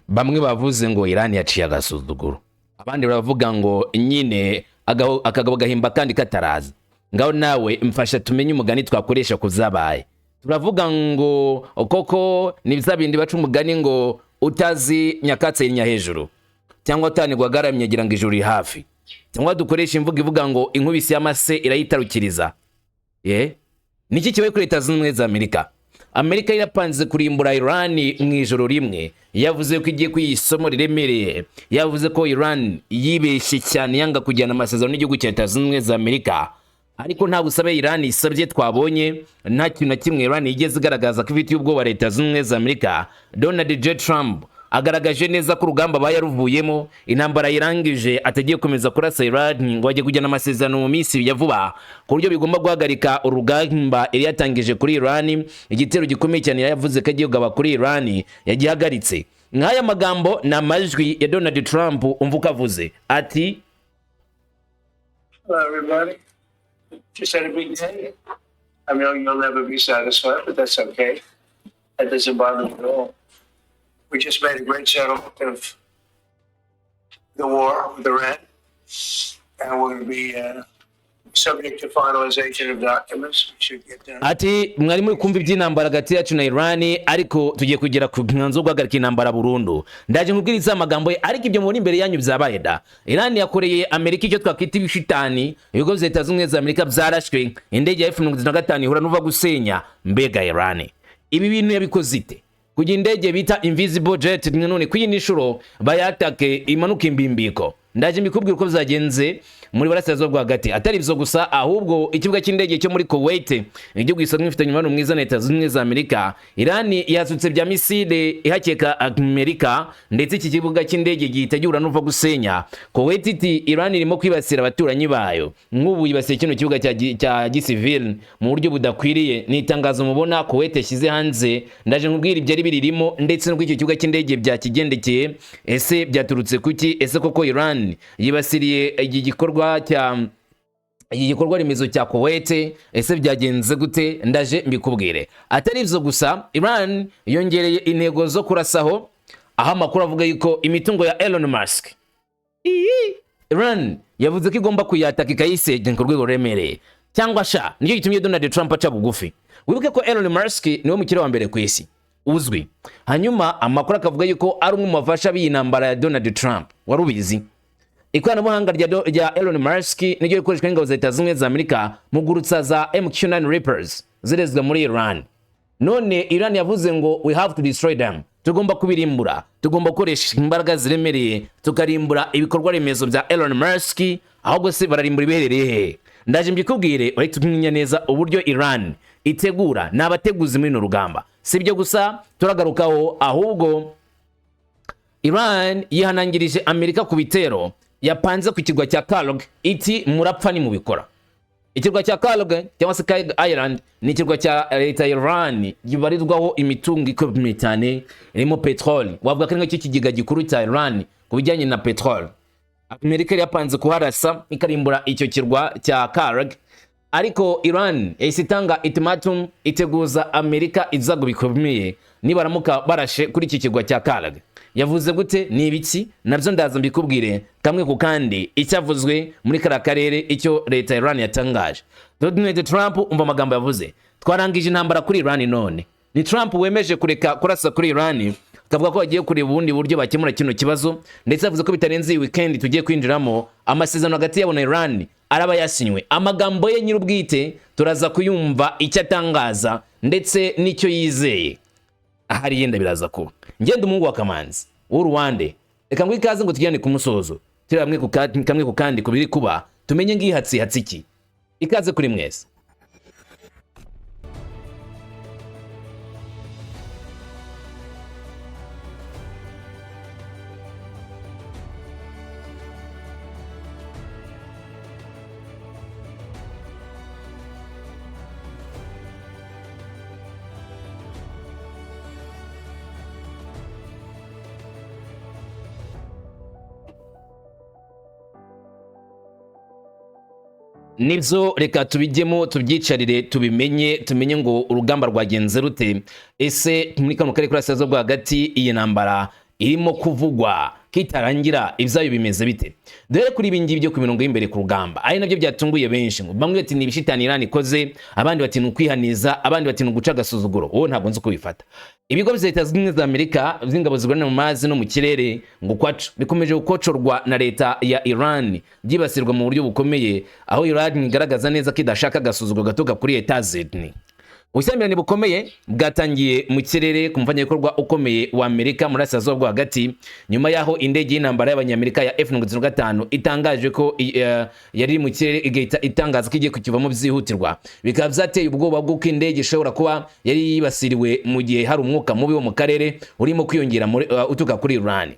bamwe bavuze ngo Iran yaciye agasuzuguro, abandi baravuga ngo nyine akagabo gahimba kandi kataraza. Ngaho nawe mfasha tumenye umugani twakoresha kuzabaye. Turavuga ngo koko ni bizabindi baca umugani ngo utazi nyakatse irinya hejuru, cyangwa utanirwa garamye gira ngo ijuru hafi, cyangwa dukoresha imvugo ivuga ngo inkubisi y'amase irayitarukiriza. Niki kibaye kuri Leta Zunze Ubumwe za Amerika? Amerika irapanze kurimbura Iran mu ijoro rimwe. Yavuze ko igiye kuyisomo riremereye. Yavuze ko Iran yibeshye cyane yanga kujyana amasezerano n'igihugu cya Leta Zunze Ubumwe za Amerika. Ariko nta busabe Iran isabye twabonye, nta kintu na kimwe Iran igeze igaragaza ko ifitiye ubwoba Leta Zunze Ubumwe za Amerika. Donald J. Trump agaragaje neza ko urugamba bayaruvuyemo, intambara irangije, atagiye komeza kurasa Iran ngo ajye kujyana amasezerano mu minsi ya vuba, ku buryo bigomba guhagarika urugamba iri yatangije kuri Iran. Igitero gikomeye cyane yavuze ko agiye kugaba kuri Iran yagihagaritse. Nk'aya magambo na majwi ya Donald Trump umvuka avuze ati, hello everybody, just had a big day. I know you'll never be satisfied, but that's okay. That doesn't bother me at all. We just made a great settlement of the war with Iran, and we're going to be subject to finalization of documents. We should get done. Ati mwari muri kumva iby'intambara hagati yacu na Iran, ariko tugiye kugera ku mwanzo guhagarika intambara burundu. Ndaje nkubwiriza amagambo ye, ariko ibyo muri imbere yanyu byabaye da. Iran yakoreye Amerika icyo twakwita ibishitani, ibigo bya Leta Zunze Ubumwe za Amerika byarashwe, indege ya F-35 ihura n'uva gusenya. Mbega Iran ibi bintu yabikoze ite? Kugira indege bita invisible jet none kuyindi nshuro bayatake imanuka imbimbiko. Ndaje mbikubwira uko byagenze muri barasazwa rwagati. Atari byo gusa, ahubwo ikibuga cy'indege cyo muri Kuwait igihugu gisanzwe gifitanye umubano mwiza na Leta Zunze Ubumwe za Amerika, Iran yasutse bya misile ihakeka Amerika, ndetse iki kibuga cy'indege gitegura n'uva gusenya. Kuwait iti Iran irimo kwibasira abaturanyi bayo, nk'ubu yibasiye kino kibuga cya gisivile mu buryo budakwiriye. Ni itangazo mubona Kuwait yashyize hanze. Ndaje nkubwira ibyo ari biririmo, ndetse no kw'icyo kibuga cy'indege bya kigendekeye. Ese byaturutse kuki? Ese koko Iran yibasiriye igikorwa remezo cya Kuwait? Ese byagenze gute? Ndaje mbikubwire. Atari byo gusa, Iran yongereye intego zo kurasaho, aho amakuru avuga yuko imitungo ya Elon Musk, Iran yavuze ko igomba kuyataka ikayisenya ku rwego remereye, cyangwa sha nicyo gitumye Donald Trump aca bugufi. Wibuke ko Elon Musk niwe mukire wa mbere ku isi uzwi. Hanyuma amakuru akavuga yuko ari umwe mu bafasha b'intambara ya Donald Trump. Warubizi? Ikoranabuhanga rya Elon Musk niryo rikoreshwa n'ingabo za Leta Zunze Ubumwe za Amerika mu gurutsa za MQ-9 Reapers zirezwa muri Iran. None Iran yavuze ngo we have to destroy them, tugomba kubirimbura, tugomba gukoresha imbaraga ziremereye tukarimbura ibikorwa remezo bya Elon Musk. Ahubwo se bararimbura ibiherereye he? Ndaje mbikubwire uretse tumenya neza uburyo Iran itegura n'abateguzi muri no rugamba. Sibyo gusa turagarukaho, ahubwo Iran yihanangirije Amerika ku bitero yapanze ku kirwa cya Karg, iti murapfa ni mubikora. Ikirwa cya Karg cyangwa se Karg Island ni ikirwa cya Leta ya Iran gibarizwaho imitungo ikomeye cyane irimo petrol. Wavuga ko iki kigiga gikuru cya Iran ku bijyanye na petrol. Amerika yapanze kuharasa ikarimbura icyo kirwa cya Karg, ariko Iran isitanga ultimatum iteguza Amerika izago bikomeye nibaramuka barashe kuri iki kirwa cya Karg. Yavuze gute? Ni ibiki? Nabyo ndaza mbikubwire kamwe ku kandi icyavuzwe muri kara karere, icyo Leta ya Iran yatangaje. Donald Trump umva amagambo yavuze: twarangije intambara kuri Iran. None ni Trump wemeje kureka kurasa kuri Iran, akavuga ko bagiye kureba ubundi buryo bakemura kino kibazo, ndetse avuze ko bitarenze iyi weekend tugiye kwinjiramo amasezerano hagati yabo na Iran araba yasinywe. Amagambo ye nyir'ubwite turaza kuyumva icyo atangaza ndetse n'icyo yizeye. Ahari yenda biraza kuba ngende umuhungu wa Kamanzi w'Uruwande. Reka ngo ikaze ngo tujyane ku musozo, turi kamwe ku kandi kubiri kuba tumenye ngihatsi iki. Ikaze kuri mwese. Nibyo reka tubijyemo tubyicarire tumenye ngo urugamba rwagenze rute. Ese muri kano karere k'Uburasirazuba bwo hagati iyi ntambara irimo kuvugwa kitarangira ibyayo bimeze bite? Dore kuri ibi ngibi byo ku mirongo y'imbere ku rugamba ari nabyo byatunguye benshi, ngo bamwe bati ni ibishitani Iran ikoze, abandi bati ni ukwihaniza, abandi bati ni uguca agasuzuguro. Wowe ntabwo nzi uko bifata. Ibigo bya Leta z'Ubumwe za Amerika by'ingabo zirwanira mu mazi no mu kirere ngo kwacu bikomeje gukocorwa na leta ya Iran, byibasirwa mu buryo bukomeye, aho Iran igaragaza neza ko idashaka agasuzuguro gatuka kuri Etats-Unis. Ubushyamirane bukomeye bwatangiye mu kirere ku mufatanyabikorwa ukomeye wa Amerika muri Burasirazuba bwo hagati, nyuma yaho indege y'intambara y'abanyamerika ya F-35 itangaje ko yari mu kirere igahita itangaza ko igiye kukivamo byihutirwa. Bikaba byateye ubwoba bw'uko indege ishobora kuba yari yibasiriwe mu gihe hari umwuka mubi wo mu karere urimo kwiyongera utuka kuri Iran.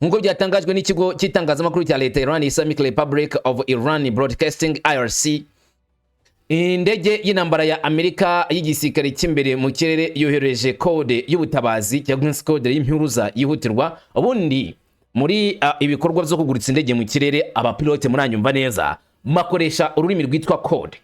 Nk'uko byatangajwe n'ikigo cy'itangazamakuru cya leta Iran, Islamic Republic of Iran Broadcasting IRC, indege y'intambara ya Amerika y'igisirikare cy'imbere mu kirere yohereje code y'ubutabazi cyangwa code y'impuruza yihutirwa. Ubundi muri ibikorwa byo kuguritsa indege mu kirere, abapilote muranyumva neza, makoresha ururimi rwitwa code.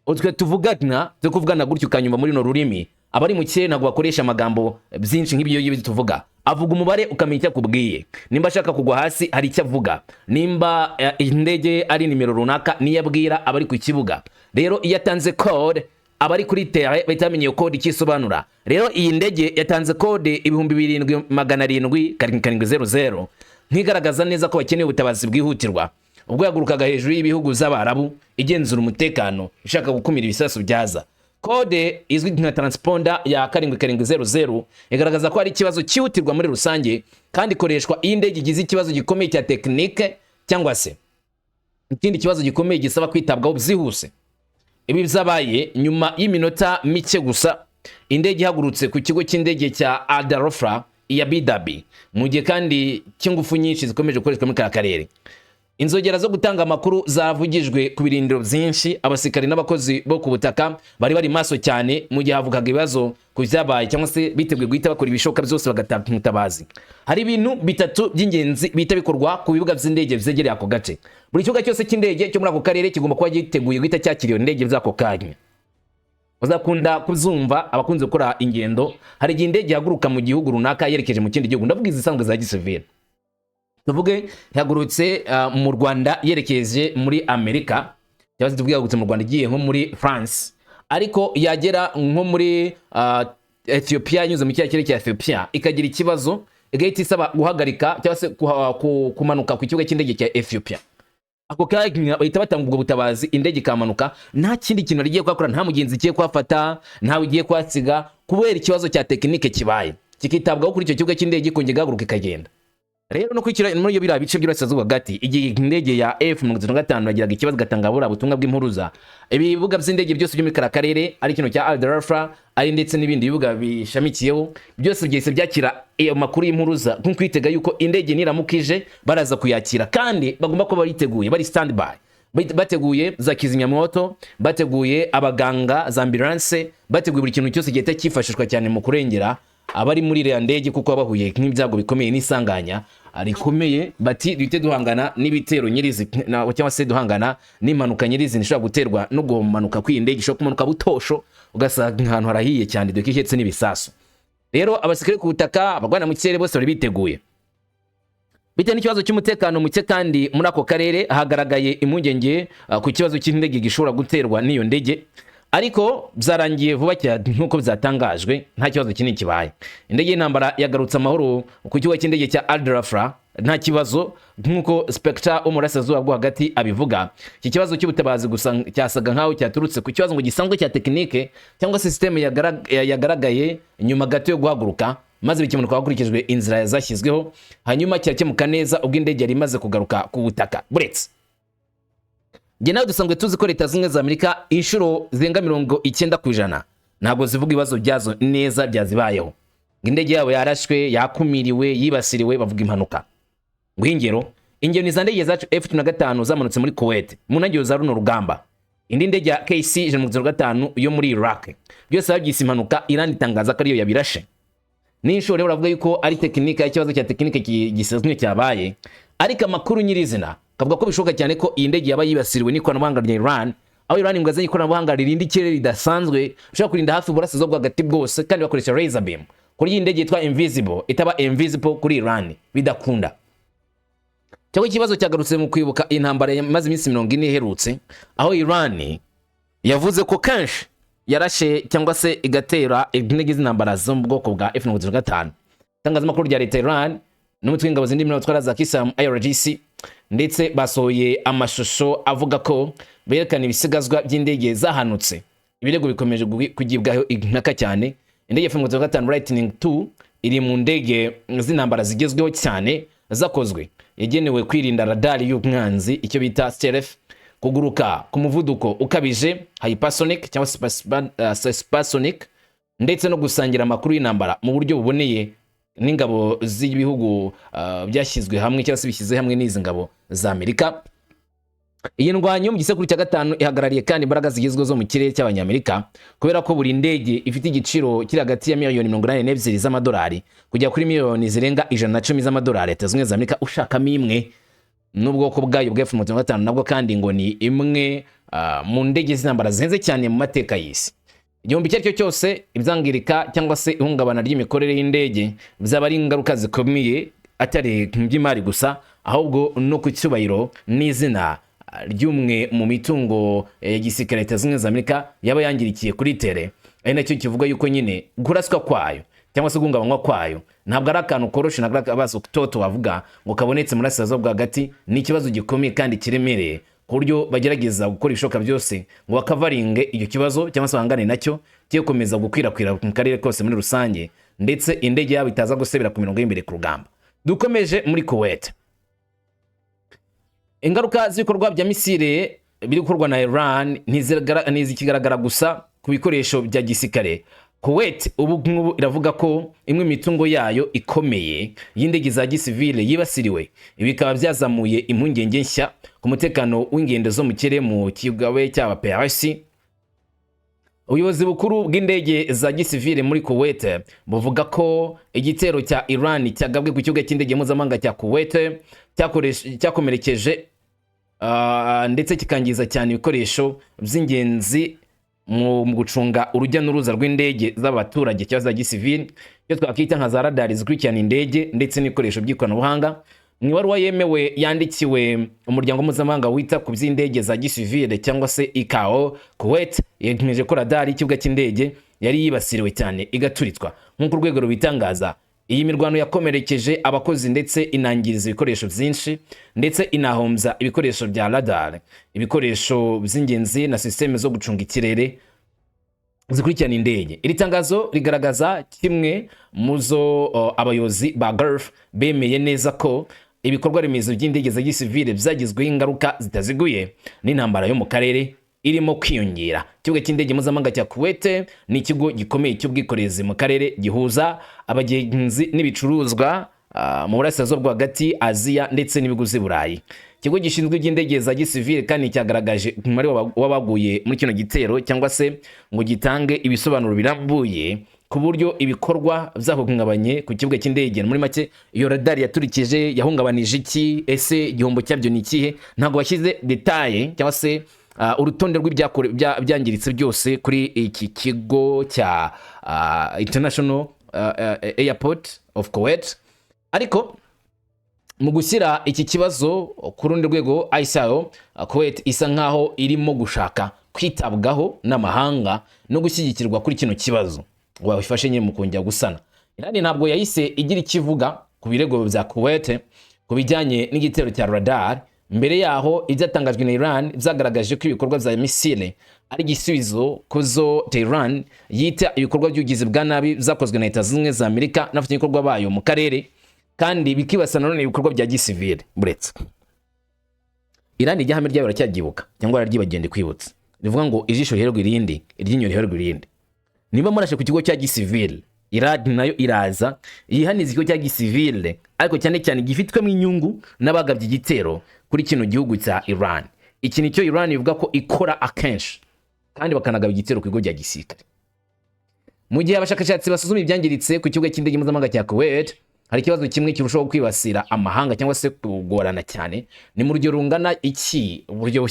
Utwe tuvugana gutyo ukanyumva muri no rurimi, abari mu kirere ntabwo bakoresha amagambo byinshi nk'ibyo tuvuga. Avuga umubare ukamenya icyo akubwiye. Nimba ashaka kugwa hasi hari icyo avuga, nimba indege ari nimero runaka niyo abwira abari ku kibuga. Rero iyo atanze code abari kuri terre bahitamenye code ikisobanura. Rero iyi ndege yatanze code 2700 nkigaragaza neza ko bakeneye ubutabazi bwihutirwa. Ubwo yagurukaga hejuru y'ibihugu z'Abarabu igenzura umutekano ishaka gukumira ibisasu byaza. Code izwi nka transponder ya 7700 igaragaza ko hari ikibazo cyihutirwa muri rusange, kandi ikoreshwa iyi ndege igize ikibazo gikomeye cya tekinike cyangwa se ikindi kibazo gikomeye gisaba kwitabwaho byihuse. Ibi byabaye nyuma y'iminota mike gusa indege ihagurutse ku kigo cy'indege cya Al Darafra ya Bidabi, mu gihe kandi cy'ingufu nyinshi zikomeje gukoreshwa muri karere. Inzogera zo gutanga amakuru zavugijwe ku birindiro byinshi, abasirikari n'abakozi bo ku butaka bari maso cyane mu gihe havugaga ibibazo ku byabaye cyangwa se biteguye guhita bakora ibishoboka byose bagatanga umutabazi. Hari ibintu bitatu by'ingenzi bihita bikorwa ku bibuga by'indege byegereye ako gace. Buri kibuga cyose cy'indege cyo muri ako karere kigomba kuba giteguye guhita cyakiriye indege z'ako kanya. Uzakunda kuzumva abakunze gukora ingendo, hari igihe indege yaguruka mu gihugu runaka yerekeje mu kindi gihugu, ndavuga izisanzwe za gisivile. Tuvuge yagurutse mu Rwanda yerekeje muri Amerika, cyangwa se tuvuge yagurutse mu Rwanda igiye nko muri France, ariko yagera nko muri Ethiopia, inyuze mu kirere cya Ethiopia ikagira ikibazo, igahita isaba guhagarika cyangwa se kumanuka ku kibuga cy'indege cya Ethiopia. Ako kanya bahita batanga ubwo butabazi, indege ikamanuka, nta kindi kintu rigiye kwakora, nta mugenzi kiye kwafata, ntawe igiye kwasiga, kubera ikibazo cya tekinike kibaye, kikitabwaho kuri icyo kibuga cy'indege kongera gaguruka ikagenda. Rero no kwikira muri iyo bira bice by'Iburasirazuba hagati, igihe indege ya F-35 yagiraga ikibazo gatangabura butumwa bw'impuruza, ibibuga by'indege byose byo muri karere ari kino cya Al Darafra ari ndetse n'ibindi bibuga bishamikiyeho byose byese byakira amakuru y'impuruza, nko kwitega yuko indege niramukije baraza kuyakira, kandi bagomba kuba bariteguye, bari standby, bateguye za kizimyamoto, bateguye abaganga za ambulance, bateguye buri kintu cyose gihita cyifashishwa cyane mu kurengera abari muri iriya ndege, kuko bahuye nk'ibyago bikomeye n'isanganya rikomeye. Bati duhite duhangana n'ibitero nyirizi cyangwa se duhangana n'impanuka nyirizi ishobora guterwa no gumanuka kw'iyi ndege, ishobora kumanuka butosho ugasanga ahantu harahiye cyane dore ihetse n'ibisasu. Rero abasirikare ku butaka, abagwana mu kirere bose bari biteguye. Bitewe n'ikibazo cy'umutekano muke kandi muri ako karere hagaragaye impungenge ku kibazo cy'indege gishobora guterwa n'iyo ndege, ariko byarangiye vuba cyane nk'uko byatangajwe, nta kibazo kinini kibaye. Indege y'intambara yagarutse amahoro ku kibuga cy'indege cya Al Darafra nta kibazo, nk'uko Spectre wo mu Burasirazuba bwo hagati abivuga. Iki kibazo cy'ubutabazi gusa cyasaga nkaho cyaturutse ku kibazo ngo gisanzwe cya tekinike cyangwa system yagaragaye nyuma gato yo guhaguruka, maze bikimanuka hakurikijwe inzira zashyizweho, hanyuma cyakemuka neza ubwo indege yari imaze kugaruka ku butaka. Buretse nawe dusanzwe tuzi ko Leta z'Ubumwe za Amerika inshuro zirenga 90% ntabwo zivuga ibibazo byazo neza byazibayeho. Indege yabo yarashwe, yakumiriwe, yibasiriwe, bavuga impanuka. Ingero ni za ndege zacu F-35 zamanutse muri Kuwait mu ntangiriro za runo rugamba, indi ndege ya KC-135 yo muri Iraq, byose babyise impanuka. Iran itangaza ko ariyo yabirashe. N'inshuro rero bavuga yuko ari tekinike, ikibazo cya tekinike gisezwe cyabaye, ariko amakuru nyirizina kavuga ko bishoboka cyane ko iyi ndege yaba yibasiriwe n'ikoranabuhanga rya Iran, aho Iran ingazanye ikoranabuhanga ririndi ikirere ridasanzwe ushobora kurinda hafi Uburasirazuba bwo hagati bwose, kandi bakoresha laser beam kuri iyi ndege yitwa invisible itaba invisible kuri Iran bidakunda. Cyangwa ikibazo cyagarutse mu kwibuka intambara yamaze iminsi 40 iherutse, aho Iran yavuze ko kenshi yarashe cyangwa se igatera intege z'intambara zo mu bwoko bwa F-35. Itangazamakuru rya leta Iran n'umutwe w'ingabo zindi mitwara za Kisilamu IRGC ndetse basohoye amashusho avuga ko berekana ibisigazwa by'indege zahanutse. Ibirego bikomeje kugibwaho impaka cyane. Indege F-35 Lightning II iri mu ndege z'intambara zigezweho cyane zakozwe, yagenewe kwirinda radari y'umwanzi, icyo bita stealth, kuguruka ku muvuduko ukabije hypersonic cyangwa supersonic, ndetse no gusangira amakuru y'intambara mu buryo buboneye n'ingabo z'ibihugu byashyizwe hamwe cyangwa se bishyize hamwe n'izi ngabo za Amerika. Iyi ndwanyo mu gisekuru cya 5 ihagarariye kandi imbaraga zigezweho zo mu kirere cy'abanyamerika, kubera ko buri ndege ifite igiciro kiri hagati ya miliyoni 82 z'amadolari kujya kuri miliyoni zirenga 110 z'amadolari Leta Zunze za Amerika ushakamo imwe. N'ubwoko bwayo bwa F-35 nabwo kandi ngo ni imwe mu ndege z'intambara zihenze cyane mu mateka y'isi. Igihumbi cyaricyo cyose ibyangirika cyangwa se ihungabana ry'imikorere y'indege bizaba ari ingaruka zikomeye atari by'imari gusa, ahubwo no ku cyubahiro n'izina ry'umwe mu mitungo ya gisirikare Leta Zunze za Amerika yaba yangirikiye kuri tere. Ari nacyo kivuga yuko nyine kuraswa kwayo cyangwa se guhungabanywa kwayo ntabwo ari akantu koroshe na abazo toto bavuga ngo kabonetse muri Asazo bwagati. Ni ikibazo gikomeye kandi kiremereye ku buryo bagerageza gukora ishoka byose ngo bakavaringe icyo kibazo cyangwa se bahangane nacyo cyo komeza gukwirakwira mu karere kose muri rusange, ndetse indege yabo itaza gusebera ku mirongo y'imbere ku rugamba. Dukomeje muri Kuwait. Ingaruka z'ibikorwa bya misile biri gukorwa na Iran ntizikigaragara gusa ku bikoresho bya gisirikare. Kuwait ubu iravuga ko imwe mitungo yayo ikomeye y'indege za gisivile yibasiriwe. Ibi bikaba byazamuye impungenge nshya ku mutekano w'ingendo zo mu kirere mu kigawe cy'aba PRC. Ubuyobozi bukuru bw'indege za gisivile muri Kuwait buvuga ko igitero cya Iran cyagabwe ku kibuga cy'indege mpuzamahanga cya Kuwait cyakomerekeje ndetse kikangiza cyane ibikoresho by'ingenzi mu gucunga urujya n'uruza rw'indege z'abaturage cyangwa za gisivile, cyo twakita nka za radari zikurikirana indege ndetse n'ibikoresho by'ikoranabuhanga. Mu ibaruwa yemewe yandikiwe umuryango mpuzamahanga wita ku by'indege za gisivile cyangwa se ICAO, Kuwait yemeje ko radari y'ikibuga cy'indege yari yibasiriwe cyane igaturitwa. Nk'uko urwego rubitangaza, iyi mirwano yakomerekeje abakozi ndetse inangiriza ibikoresho byinshi ndetse inahombya ibikoresho bya radar, ibikoresho by'ingenzi na systeme zo gucunga ikirere zikurikirana indege. Iri tangazo rigaragaza kimwe muzo abayobozi ba Gulf bemeye neza ko ibikorwa remezo by'indege za gisivile byagizweho ingaruka zitaziguye n'intambara yo mu karere irimo kwiyongera. Ikibuga cy'indege mpuzamahanga cya Kuwait ni ikigo gikomeye cy'ubwikorezi mu karere, gihuza abagenzi n'ibicuruzwa mu burasirazuba bw'hagati, Aziya ndetse n'ibiguzi Burayi. Ikigo gishinzwe iby'indege za gisivile kandi cyagaragaje umubare w'abaguye muri kino gitero cyangwa se ngo gitange ibisobanuro birambuye ku buryo ibikorwa byahungabanye ku kibuga cy'indege. Muri make, iyo radar yaturikije yahungabanije iki, ese igihombo cyabyo ni ikihe? Ntabwo bashyize detaye cyangwa se urutonde rw'ibyangiritse byose kuri iki kigo cya International Airport of Kuwait. Ariko mu gushyira iki kibazo ku rundi rwego, ICAO, Kuwait isa nkaho irimo gushaka kwitabwaho n'amahanga no gushyigikirwa kuri kino kibazo ngo bafashe nyine mu kongera gusana. Iran ntabwo yahise igira ikivuga ku birego bya Kuwait ku bijyanye n'igitero cya radar. Mbere yaho ibyatangajwe na Iran byagaragaje ko ibikorwa bya misile ari igisubizo kuzo Tehran yita ibikorwa by'ugizi bwa nabi byakozwe na Leta Zunze za Amerika n'abafatanyabikorwa bayo mu karere, kandi bikibasana none ibikorwa bya gisivile. Buretse Iran igihame ryayo baracyagibuka cyangwa araryibagende kwibutsa, rivuga ngo ijisho riherwe irindi, iryinyo riherwe irindi. Niba murashe ku kigo cya gisivile, Iran nayo iraza yihaniza ikigo cya gisivile, ariko cyane cyane gifitwemo inyungu n'abagabye igitero kuri kino gihugu cya Iran. Iki nicyo Iran ivuga ko ikora akenshi, kandi bakanagaba igitero ku kigo cya gisirikare. Mu gihe abashakashatsi basuzuma ibyangiritse ku kibuga cy'indege mpuzamahanga cya Kuwait, hari ikibazo kimwe kirushaho kwibasira amahanga cyangwa se kugorana cyane. Ni mu rugero rungana iki uburyo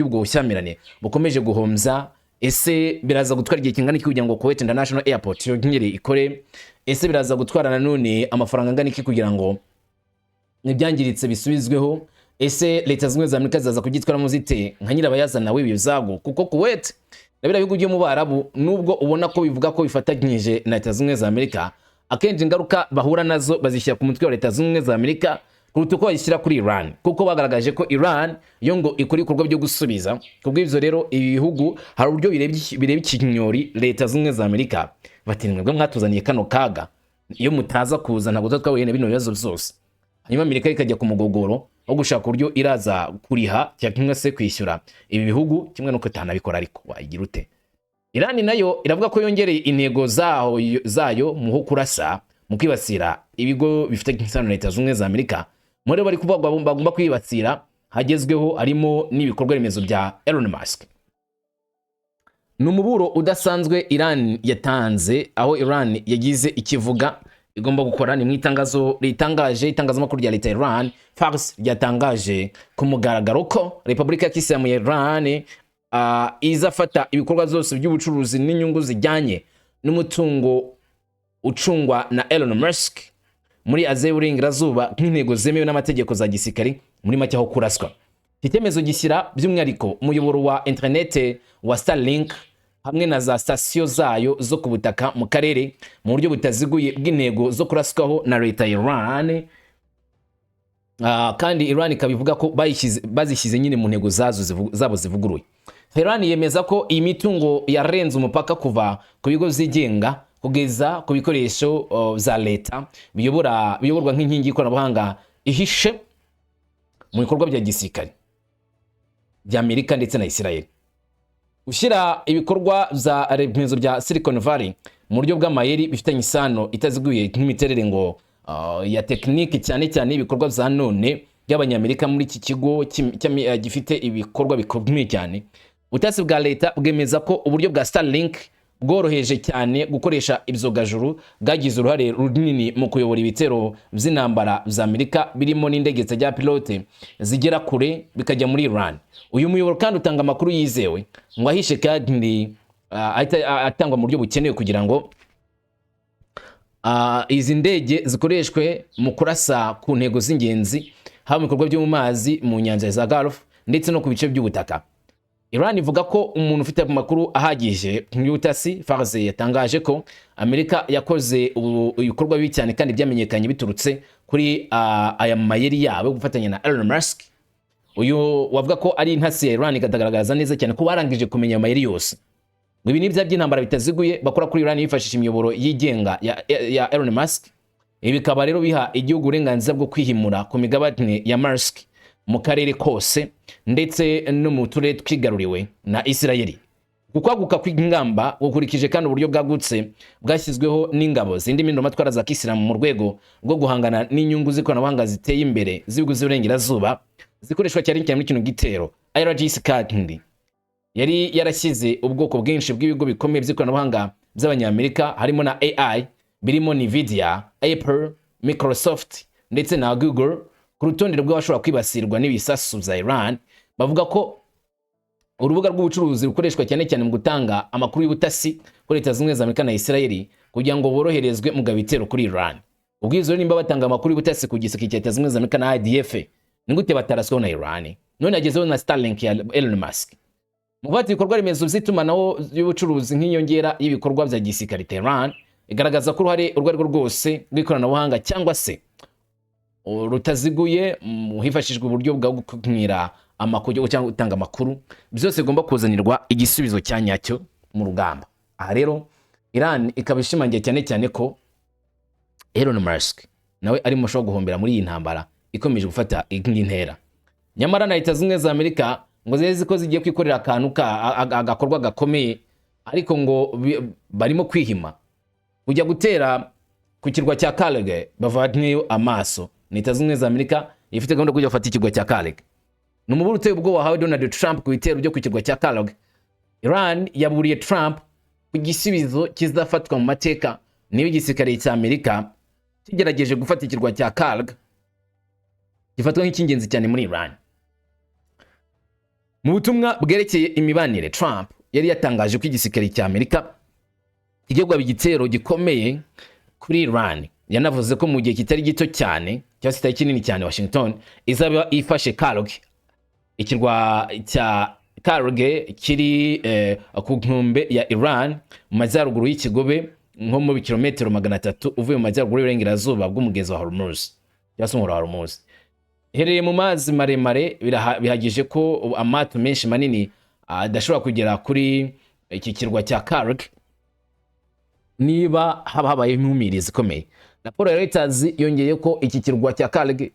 ubwo bushyamirane bukomeje guhombya ese biraza gutwara igihe kingana iki kugira ngo Kuwait International Airport yongere ikore? Ese biraza gutwara nanone amafaranga angana iki kugira ngo ibyangiritse bisubizweho? Ese leta zimwe za Amerika zaza kugitwara muzite nka nyirabayazana w'ibi byago? Kuko Kuwait nabira bihugu byo mu Barabu nubwo ubona ko bivuga ko bifatanyije na leta zimwe za Amerika, akenshi ingaruka bahura nazo bazishyira ku mutwe wa leta zimwe za Amerika kuruta uko bayishyira kuri Iran, kuko bagaragaje ko Iran yo ngo ikora ibikorwa byo gusubiza. Kubw'ibyo rero ibi bihugu hari uburyo bireba ikinyori leta zimwe za Amerika bati mwebwe mwatuzaniye kano kaga, iyo mutaza kuza ntabwo twahuye na bino bibazo byose. Hanyuma Amerika ikajya ku mugogoro wo gushaka uburyo iraza kuriha cyangwa se kwishyura ibi bihugu, kimwe nuko itanabikora. Ariko wayigira ute? Iran nayo iravuga ko yongereye intego zayo mu kurasa mu kwibasira ibigo bifite isano na leta zimwe za Amerika. Muri bari kuvuga bagomba kwibasira hagezweho harimo n'ibikorwa remezo bya Elon Musk. Numuburo udasanzwe Iran yatanze, aho Iran yagize ikivuga igomba gukora. Ni mu itangazo ritangaje itangazamakuru rya leta Iran Fars ryatangaje ku mugaragaro ko Repubulika ya Kisilamu ya Iran izafata ibikorwa zose by'ubucuruzi n'inyungu zijyanye n'umutungo ucungwa na Elon Musk muri Aziya y'Uburengerazuba nk'intego zemewe n'amategeko za gisirikari, muri make aho kuraswa. Iki cyemezo gishyira by'umwihariko umuyoboro wa internet wa Starlink hamwe na za station zayo zo ku butaka mu karere mu buryo butaziguye bw'intego zo kuraswaho na leta ya Iran. Kandi Iran ikabivuga ko bazishyize nyine mu ntego zabo zivuguruye. Iran yemeza ko iyi mitungo yarenze umupaka kuva ku bigo zigenga kugeza ku bikoresho za leta biyoborwa nk'inkingi y'ikoranabuhanga ihishe mu bikorwa bya gisirikare bya Amerika ndetse na Israel. Ushyira ibikorwa za remezo bya Silicon Valley mu buryo bw'amayeri bifitanye isano itaziguye nk'imiterere ngo ya tekinike, cyane cyane ibikorwa bya none by'abanyamerika muri iki kigo gifite ibikorwa bikomeye cyane. Ubutasi bwa leta bwemeza ko uburyo bwa Starlink bworoheje cyane gukoresha ibyogajuru bwagize uruhare runini mu kuyobora ibitero by'intambara za Amerika birimo n'indege zijya pilote zigera kure bikajya muri Iran. Uyu muyoboro kandi utanga amakuru yizewe ngo ahishe kandi atangwa mu buryo bukenewe kugira ngo izi ndege zikoreshwe mu kurasa ku ntego z'ingenzi, haba mu bikorwa byo mu mazi, mu nyanja za Gulf ndetse no ku bice by'ubutaka. Iran ivuga ko umuntu ufite amakuru ahagije y'ubutasi Fars yatangaje ko Amerika yakoze ibikorwa bibi cyane kandi byamenyekanye biturutse kuri aya mayeri yabo gufatanya na Elon Musk. Uyu wavuga ko ari intasi ya Iran ikagaragaza neza cyane ko barangije kumenya amayeri yose. Ibi ni by'intambara bitaziguye bakora kuri Iran yifashisha imiyoboro yigenga ya Elon Musk. Ibi bikaba rero biha igihugu uburenganzira bwo kwihimura ku migabane ya Musk mu karere kose ndetse no mu turere twigaruriwe na Israeli. Gukwaguka kw'ingamba gukurikije kandi uburyo bwagutse bwashyizweho n'ingabo zindi mpindumatwara za Kisilamu mu rwego rwo guhangana n'inyungu z'ikoranabuhanga ziteye imbere z'ibihugu z'Uburengerazuba zikoreshwa cyane cyane mu kintu gitero. IRGC kandi yari yarashyize ubwoko bwinshi bw'ibigo bikomeye by'ikoranabuhanga by'abanyamerika harimo na AI birimo Nvidia, Apple, Microsoft ndetse na Google ku rutonde rw'abashobora kwibasirwa n'ibisasu bya Iran. Bavuga ko urubuga rw'ubucuruzi rukoreshwa cyane cyane mu gutanga amakuru y'ubutasi kuri leta zimwe za Amerika na Israeli kugira ngo boroherezwe mu gabitero kuri Iran. Ubwizo nimba batanga amakuru y'ubutasi ku giseke cya leta zimwe za Amerika na IDF, ni gute bataraswaho na Iran? None yagezeho na Starlink ya Elon Musk. Mu bati ibikorwa remezo by'itumanaho y'ubucuruzi nk'inyongera y'ibikorwa bya gisirikare Iran igaragaza ko uruhare urwo arirwo rwose rw'ikoranabuhanga cyangwa se rutaziguye hifashishwa uburyo bwo gukumira amakuru cyangwa gutanga amakuru, byose bigomba kuzanirwa igisubizo cya nyacyo mu rugamba. Aha rero Iran ikaba ishimangiye cyane cyane ko Elon Musk nawe arimo ashobora guhombera muri iyi ntambara ikomeje gufata intera. Nyamara na leta zimwe za Amerika ngo zeze ko zigiye kwikorera akantu agakorwa gakomeye, ariko ngo barimo kwihima kujya gutera ku kirwa cya Karg bavanyweyo amaso. Leta zimwe za Amerika ifite gahunda kujya gufata ikirwa cya Karg. Numuburu uteye ubwo wahawe Donald Trump ku bitero byo ku kirwa cya Karg. Iran yaburiye Trump ku gisubizo kizafatwa mu mateka niyo igisirikare cya Amerika kigerageje gufata ikirwa cya Karg gifatwa nk'ikingenzi cyane muri Iran. Mu butumwa bwerekeye imibanire, Trump yari yatangaje ko igisirikare cya Amerika kigiye kugaba igitero gikomeye kuri Iran. Yanavuze ko mu gihe kitari gito cyane cyangwa se kitari kinini cyane Washington izaba ifashe Karg, ikirwa cya Karg kiri ku nkombe ya Iran mu majyaruguru y'ikigobe nko mu kilometero 300 uvuye mu majyaruguru y'uburengerazuba bw'umugezi wa Hormuz cyangwa se umuhora wa Hormuz. Hereye mu mazi maremare, bihagije ko amato menshi manini adashobora kugera kuri iki kirwa cya Karg niba habaye impumirizi ikomeye. Raporo ya Reuters yongeye ko iki kirwa cya Karg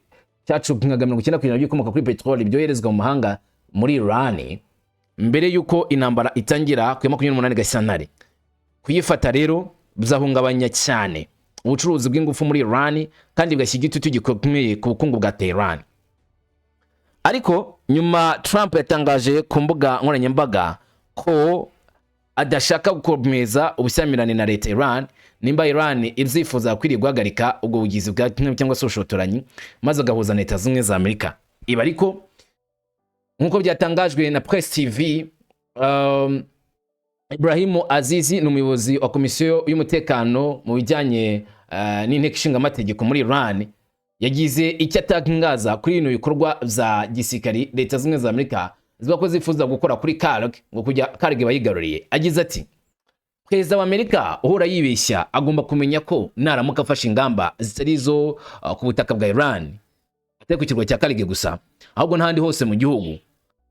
cyacungaga 90% by'ibikomoka kuri petroli byoherezwa mu mahanga muri Iran mbere yuko intambara itangira ku 28 Gashyantare. Kuyifata rero bizahungabanya cyane ubucuruzi bw'ingufu muri Iran kandi bwashyiga igitutu gikomeye ku bukungu bwa Tehran. Ariko nyuma Trump yatangaje ku mbuga nkoranyambaga ko adashaka gukomeza ubushyamirane na leta Iran nimba Iran ibyifuza kwiri guhagarika ubwo bugizi bwa cyangwa se ubushotoranyi maze agahuza leta zimwe za Amerika. Iba ariko nkuko byatangajwe na Press TV, Ibrahim Azizi ni umuyobozi wa komisiyo y'umutekano mu bijyanye n'inteko ishinga amategeko muri Iran, yagize icyo atangaza kuri bino bikorwa bya gisirikari leta zimwe za Amerika ziba ko zifuza gukora kuri Karg ngo kujya Karg bayigaruriye. Agize ati Perezida wa Amerika uhora yibeshya agomba kumenya ko naramuka afashe ingamba zitari zo ku butaka bwa Iran atari ku kirwa cya Karg gusa ahubwo n'ahandi hose mu gihugu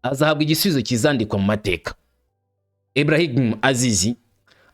azahabwa igisubizo kizandikwa mu mateka. Ibrahim Azizi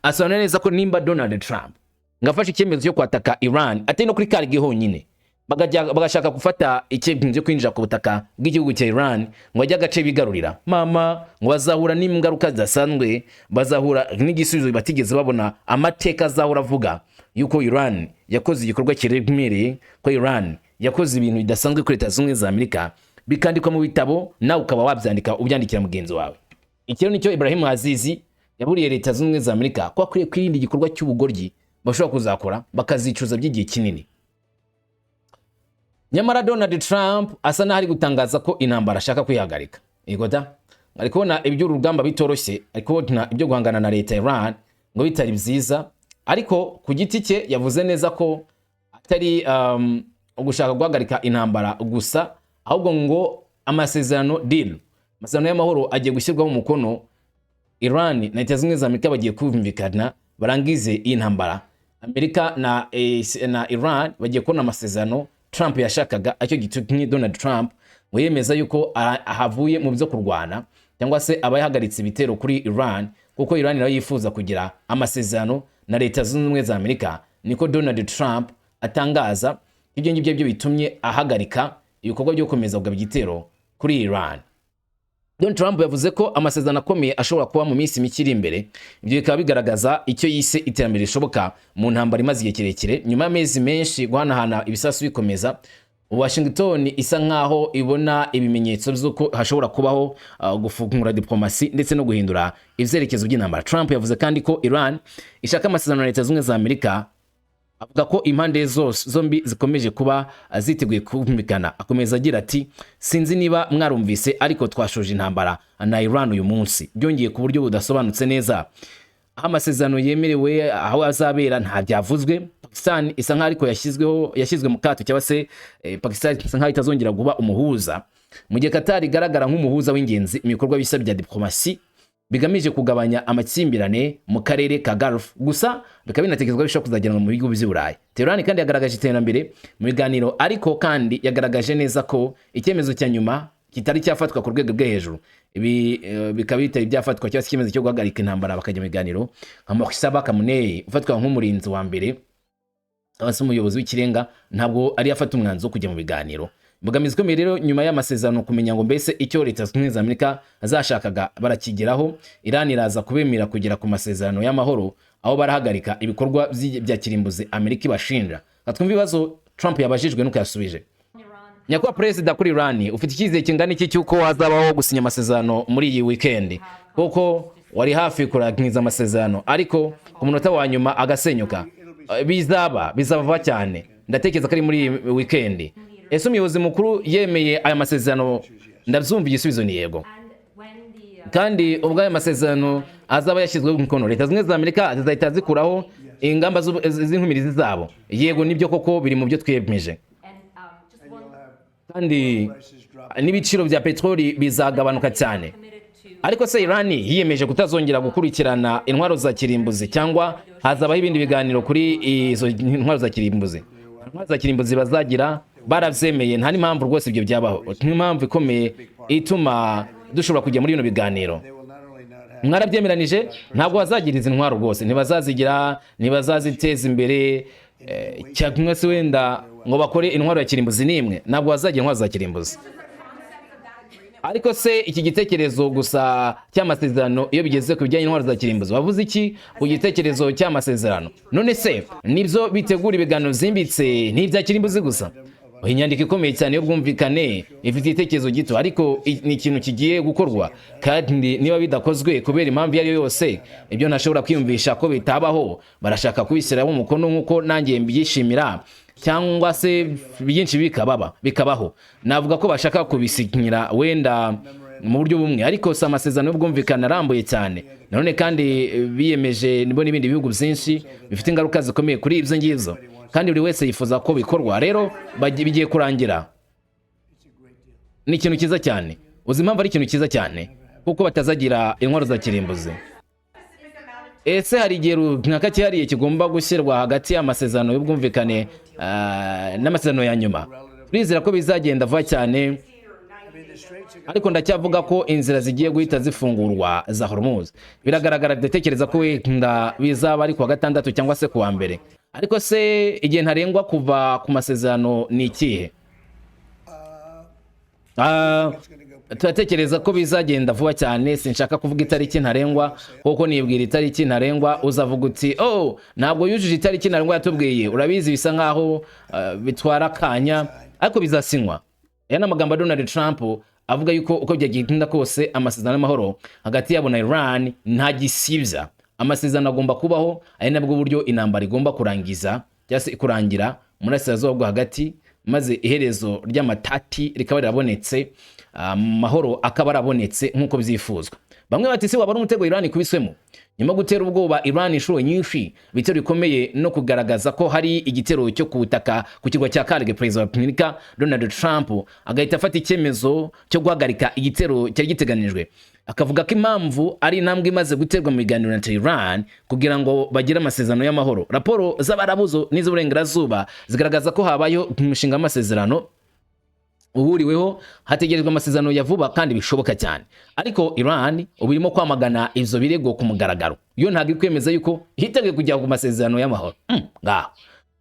asobanura neza ko nimba Donald Trump ngafashe icyemezo cyo kwataka Iran atari no kuri Karg honyine bagashaka gufata icyemezo cyo kwinjira ku butaka bw'igihugu cya Iran ngo ajya agace bigarurira mama ngo bazahura n'ingaruka zidasanzwe, bazahura n'igisubizo batigeze babona. Amateka azahura avuga yuko Iran yakoze igikorwa kiremereye, ko Iran yakoze ibintu bidasanzwe kuri leta zimwe za Amerika bikandikwa mu bitabo nawe ukaba wabyandika ubyandikira mugenzi wawe. Ikiro nicyo Ibrahim Azizi yaburiye leta zimwe za Amerika ko akwiye kwirinda igikorwa cy'ubugoryi bashobora kuzakora bakazicuza by'igihe kinini. Nyamara Donald Trump asa n'ahari gutangaza ko intambara ashaka kwihagarika. Igoda ari kubona ibyo urugamba bitoroshye, ari kubona ibyo guhangana na leta Iran ngo bitari byiza, ariko ku giti cye yavuze neza ko atari gushaka guhagarika intambara gusa, ahubwo ngo amasezerano deal, amasezerano y'amahoro agiye gushyirwaho umukono. Iran na leta zimwe za Amerika bagiye kumvikana barangize iyi ntambara. Amerika na Iran bagiye kubona amasezerano Trump yashakaga, acyo gitumye Donald Trump ngo yemeza yuko ahavuye mu byo kurwana cyangwa se abayahagaritse ibitero kuri Iran, kuko Iran nayo yifuza kugira amasezerano na leta zimwe za Amerika. Niko Donald Trump atangaza ibyo ngibyo byo bitumye ahagarika ibikorwa byo gukomeza kugaba igitero kuri Iran. Donald Trump yavuze ko amasezerano akomeye ashobora kuba mu minsi mikiri imbere. Ibyo bikaba bigaragaza icyo yise iterambere rishoboka mu ntambara imaze igihe kirekire. Nyuma y'amezi menshi guhanahana ibisasu bikomeza, Washington isa nkaho ibona ibimenyetso by'uko hashobora kubaho gufungura diplomasi ndetse no guhindura ivyerekezo by'intambara. Trump yavuze kandi ko Iran ishaka amasezerano na leta zimwe za Amerika, avuga ko impande zombi zikomeje kuba ziteguye kumvikana. Akomeza agira ati sinzi niba mwarumvise ariko twashoje intambara na Iran uyu munsi, byongeye ku buryo budasobanutse neza. Aho amasezerano yemerewe aho azabera nta byavuzwe. Pakistan isa nkaho ariko yashyizwe mu kato cyangwa se Pakistan isa nkaho itazongera kuba umuhuza, mu gihe Qatar igaragara nk'umuhuza w'ingenzi mu bikorwa bisa bya diplomasi bigamije kugabanya amakimbirane mu karere ka Gulf. Gusa bikaba binatekerezwa bishobora kuzagenwa mu bihugu by'i Burayi. Tehran kandi yagaragaje iterambere mu biganiro, ariko kandi yagaragaje neza ko icyemezo cya nyuma kitari cyafatwa ku rwego rwo hejuru. Ibi bikaba bitari byafatwa cyangwa se icyemezo cyo guhagarika intambara bakajya mu biganiro nka Mokhtar Khamenei ufatwa nk'umurinzi wa mbere abase umuyobozi w'ikirenga ntabwo ari yafata umwanzo wo kujya mu biganiro. Imbogamizi ikomeye rero nyuma y'amasezerano kumenya ngo mbese icyo leta zimwe za Amerika zashakaga barakigeraho. Iran iraza kubemera kugera ku masezerano y'amahoro aho barahagarika ibikorwa bya kirimbuzi Amerika ibashinja. Katwumva ibibazo Trump yabajijwe nuko yasubije. Nyakubahwa Perezida, kuri Iran ufite icyizere kingana iki cyuko hazabaho gusinya amasezerano muri iyi weekend, kuko wari hafi kurangiza amasezerano ariko ku munota wa nyuma agasenyuka? Bizaba cyane, ndatekereza ko ari muri iyi weekend. Ese umuyobozi mukuru yemeye aya masezerano? Ndabyumva igisubizo ni yego. kandi ubwo aya masezerano azaba yashyizweho umukono Leta Zunze Ubumwe za Amerika zizahita zikuraho ingamba z'inkumirizi zabo. Yego nibyo koko biri mu byo twiyemeje, kandi n'ibiciro bya peteroli bizagabanuka cyane. Ariko se Iran yiyemeje kutazongera gukurikirana intwaro za kirimbuzi, cyangwa hazabaho ibindi biganiro kuri izo intwaro za kirimbuzi? Intwaro za kirimbuzi bazagira baravyemeye, nta n'impamvu rwose ibyo byabaho. N'impamvu ikomeye ituma dushobora kujya muri bino biganiro. Mwarabyemeranije, ntabwo bazagira izi ntwaro rwose, ntibazazigira, ntibazaziteza imbere, cyangwa se wenda ngo bakore intwaro ya kirimbuzi n'imwe, ntabwo bazagira intwaro za kirimbuzi. Ariko se iki gitekerezo gusa cy'amasezerano iyo bigeze ku bijyanye n'intwaro za kirimbuzi, bavuze iki ku gitekerezo cy'amasezerano? None se nibyo bitegura ibiganiro zimbitse n'ibya kirimbuzi gusa? Inyandiko ikomeye cyane y'ubwumvikane ifite igitekerezo gito, ariko ni ikintu kigiye gukorwa, kandi niba bidakozwe kubera impamvu iyo ari yo yose, ibyo ntashobora kwiyumvisha ko bitabaho, barashaka kubishyiraho umukono nk'uko nanjye mbyishimira, cyangwa se byinshi bikabaho. Navuga ko bashaka kubisinyira wenda mu buryo bumwe, ariko si amasezerano y'ubwumvikane arambuye cyane. Nanone kandi biyemeje nibo n'ibindi bihugu byinshi bifite ingaruka zikomeye kuri ibyo ngibyo, kandi buri wese yifuza ko bikorwa. Rero bigiye kurangira, ni ikintu cyiza cyane. Uzi impamvu ari ikintu cyiza cyane? Kuko batazagira intwaro za kirimbuzi. Ese hari igihe runaka cyihariye kigomba gushyirwa hagati y'amasezerano y'ubwumvikane n'amasezerano ya nyuma? Turizera ko bizagenda vuba cyane, ariko ndacyavuga ko inzira zigiye guhita zifungurwa za Hormuz. Biragaragara, ndatekereza ko wenda bizaba ari kuwa gatandatu cyangwa se kuwa mbere. Ariko se igihe ntarengwa kuva ku masezerano ni ikihe? Turatekereza ko bizagenda vuba cyane. Sinshaka kuvuga itariki ntarengwa, kuko nibwira itariki ntarengwa uzavuga uti ntabwo yujuje itariki ntarengwa yatubwiye. Urabizi, bisa nkaho bitwara akanya, ariko bizasinywa. Aya ni amagambo ya Donald Trump avuga yuko uko byagenda kose amasezerano y'amahoro hagati yabo na Iran nta gisibya. Amasezerano agomba kubaho, ari nabwo buryo intambara igomba kurangira muri Asirazuba bwo hagati, maze iherezo ry'amatati rikaba rirabonetse, amahoro akaba arabonetse nk'uko byifuzwa. Bamwe bati se waba ari umutego Iran ikubiswemo? Nyuma gutera ubwoba Iran inshuro nyinshi, bitero bikomeye no kugaragaza ko hari igitero cyo kubutaka ku kirwa cya Karg, Perezida wa Amerika Donald Trump agahita afata icyemezo cyo guhagarika igitero cyari giteganijwe. Akavuga ko impamvu ari intambwe imaze guterwa mu biganiro na Iran kugira ngo bagire amasezerano y'amahoro. Raporo z'abarabuzo n'iz'uburengerazuba zigaragaza ko habayeho umushinga w'amasezerano uhuriweho, hategerejwe amasezerano ya vuba kandi bishoboka cyane. Ariko Iran ubu irimo kwamagana ivyo birego ku mugaragaro. Yo ntabwo kwemeza yuko hiteguye kujya ku masezerano y'amahoro. Ngaho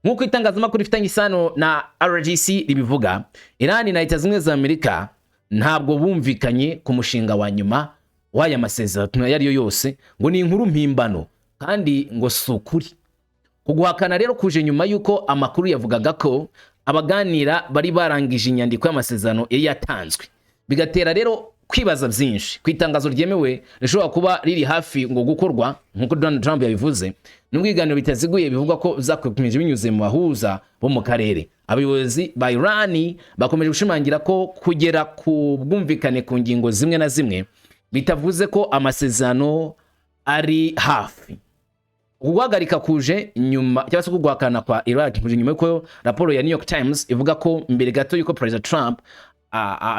nk'uko itangazamakuru rifitanye isano na RGC ribivuga, Iran na Leta Zunze Ubumwe za Amerika ntabwo bumvikanye ku mushinga wa nyuma w'aya masezerano yariyo yose, ngo ni inkuru mpimbano kandi ngo si ukuri. Kuguhakana rero kuje nyuma yuko amakuru yavugaga ko abaganira bari barangije inyandiko y'amasezerano yari yatanzwe, bigatera rero kwibaza byinshi ku itangazo ryemewe rishobora kuba riri hafi ngo gukorwa nk'uko Donald Trump yabivuze. N'ubwiganiro bitaziguye bivugwa ko zakomeje binyuze mu bahuza bo mu karere. Abayobozi ba Iran bakomeje gushimangira ko kugera ku bwumvikane ku ngingo zimwe na zimwe bitavuze ko amasezerano ari hafi. Guhagarika kuje nyuma cyangwa se kuguhakana kwa Iran kuje nyuma yuko raporo ya New York Times ivuga ko mbere gato yuko President Trump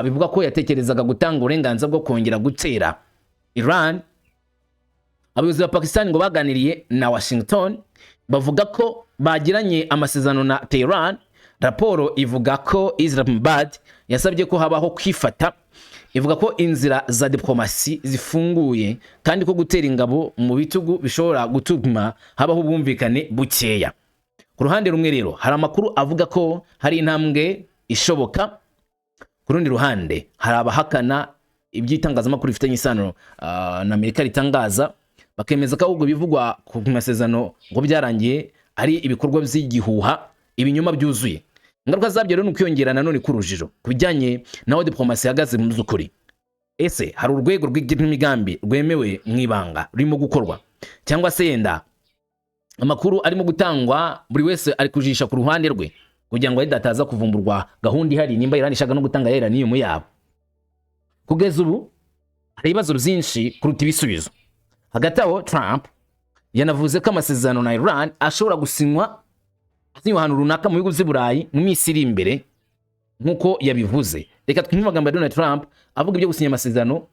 bivuga ko yatekerezaga gutanga uburenganzira bwo kongera gutera Iran. Abayobozi ba Pakistan ngo baganiriye na Washington bavuga ko bagiranye amasezerano na Tehran. Raporo ivuga ko Islamabad yasabye ko habaho kwifata, ivuga ko inzira za diplomasi zifunguye kandi ko gutera ingabo mu bitugu bishobora gutuma habaho ubwumvikane bukeya. Ku ruhande rumwe rero hari amakuru avuga ko hari intambwe ishoboka, ku rundi ruhande hari abahakana iby'itangazamakuru bifitanye isano na Amerika ritangaza, bakemeza ko ahubwo bivugwa ku masezerano ngo byarangiye ari ibikorwa by'igihuha, ibinyoma byuzuye. Ingaruka zabyo rero n'ukwiyongera nanone kurujiro kubijyanye naho diplomasi hagaze mu by'ukuri. Ese hari urwego rw'imigambi rwemewe mu ibanga rurimo gukorwa, cyangwa se yenda amakuru arimo gutangwa buri wese ari kujisha ku ruhande rwe kugira ngo idataza kuvumburwa gahunda ihari nimba Iran ishaka no gutanga uranium yabo? Kugeza ubu hari ibibazo byinshi kuruta ibisubizo. Hagati aho Trump yanavuze ko amasezerano na Iran ashobora gusinywa ahantu runaka mu bihugu by'i Burayi mu minsi iri imbere nk'uko yabivuze. Reka twumve amagambo ya Donald Trump avuga ibyo gusinya amasezerano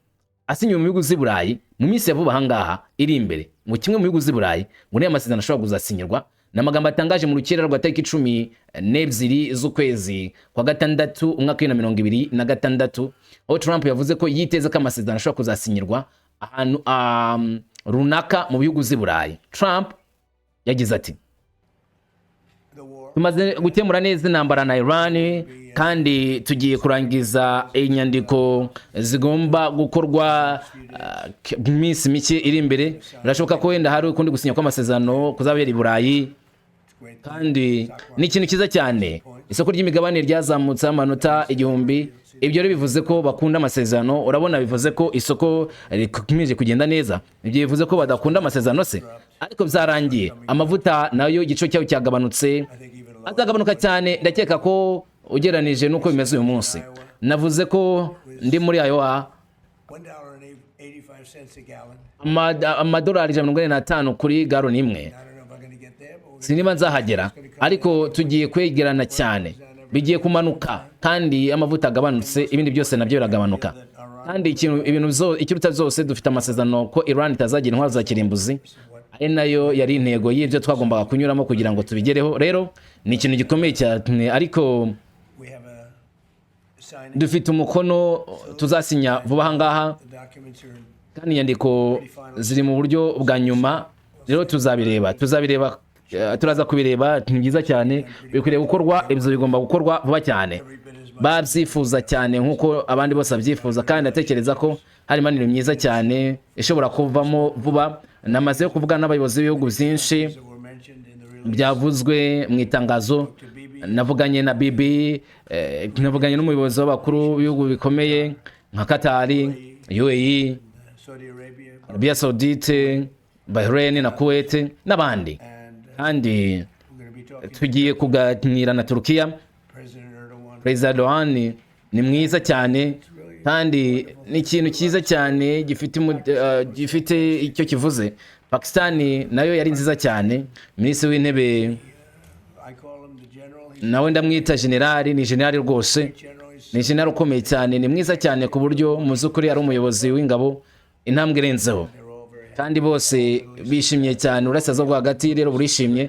asinywe mu bihugu by'i Burayi mu minsi ya vuba ahangaha iri imbere mu kimwe mu bihugu by'i Burayi ngo niyo amasezerano ashobora kuzasinyirwa. N'amagambo atangaje mu rukera rwa tariki 12 z'ukwezi kwa gatandatu umwaka wa 2026, aho Trump yavuze ko yiteze ko amasezerano ashobora kuzasinyirwa ahantu runaka mu bihugu by'i Burayi. Trump yagize ati, tumaze gukemura neza intambara na Iran kandi tugiye kurangiza inyandiko zigomba gukorwa mu minsi mike iri imbere. Birashoboka ko wenda hari ukundi gusinya kw'amasezerano kuzabera i Burayi, kandi ni ikintu cyiza cyane. Isoko ry'imigabane ryazamutse amanota 1000. Ibyo rero bivuze ko bakunda amasezerano. Urabona bivuze ko isoko rikomeje kugenda neza. Ibyo bivuze ko badakunda amasezerano se, ariko byarangiye. Amavuta nayo igice cyayo cyagabanutse, azagabanuka cyane. Ndakeka ko ugeranije nuko bimeze uyu munsi. Navuze ko ndi muri Iowa amadolari 145 kuri galoni imwe. Siniba nzahagera, ariko tugiye kwegerana cyane. Bigiye kumanuka kandi amavuta agabanutse, ibindi byose nabyo biragabanuka. Kandi ikiruta zose dufite amasezerano ko Iran itazagira intwaro za kirimbuzi, ari nayo yari intego y'ibyo twagombaga kunyuramo kugira ngo tubigereho. Rero ni ikintu gikomeye cyane, ariko dufite umukono tuzasinya vuba ahangaha, kandi inyandiko ziri mu buryo bwa nyuma. Rero tuzabireba turaza kubireba. Ni byiza cyane, bikwiriye gukorwa. Ibyo bigomba gukorwa vuba cyane. Babyifuza cyane nk'uko abandi bose babyifuza, kandi ndatekereza ko hari imaniro myiza cyane ishobora kuvamo vuba. Namaze yo kuvugana n'abayobozi b'ibihugu byinshi byavuzwe mu itangazo. Navuganye na Bibi, navuganye n'umuyobozi w'abakuru b'ibihugu bikomeye nka Qatar, UAE, Arabia Saudite, Bahrain na Kuwait n'abandi. Kandi tugiye kuganira na Turkiya. Perezida Erdogan ni mwiza cyane, kandi ni ikintu cyiza cyane gifite icyo kivuze. Pakistan nayo yari nziza cyane. Minisitiri w'intebe nawe ndamwita generali, ni generali rwose, ni generali ukomeye cyane, ni mwiza cyane ku buryo muzukuri ari umuyobozi w'ingabo intambwe irenzeho. Kandi bose bishimye cyane. Urashaza bwo hagati rero burishimye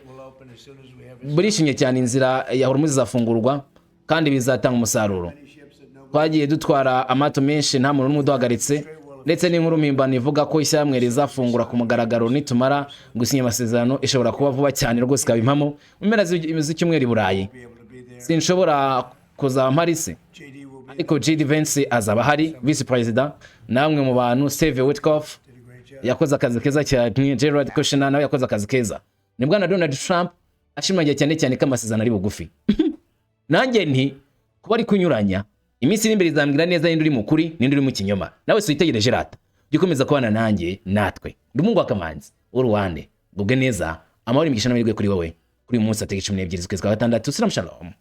cyane. Inzira ya Hormuz izafungurwa kandi bizatanga umusaruro. Twagiye dutwara amato menshi, nta muntu n'umuduhagaritse, ndetse n'inkuru mpimbano ivuga ko ishyamwe rizafungura ku mugaragaro nitumara gusinya amasezerano. Ishobora kuba vuba cyane rwose, ikaba impamo mu mpera z'icyumweru i Burayi. Sinshobora kuzaba mpari se, ariko JD Vance azaba hari, vice president. Namwe mu bantu, Steve Witkoff yakoze akazi keza cyane, Jared Kushner nawe yakoze akazi keza. Ni bwana Donald Trump ashimangiye cyane ko amasezerano ari bugufi. Nanjye nti kuba ari kunyuranya, iminsi iri imbere izambwira neza ninde uri mu kuri ninde uri mu kinyoma. Nawe switegereje rata, gikomeza kubana nanjye natwe. Ndumungu akamanzi uruwande gubwe neza, amahoro imigisha n'amahirwe kuri wowe kuri uyu munsi tariki 12 z'ukwezi kwa gatandatu. Shalom.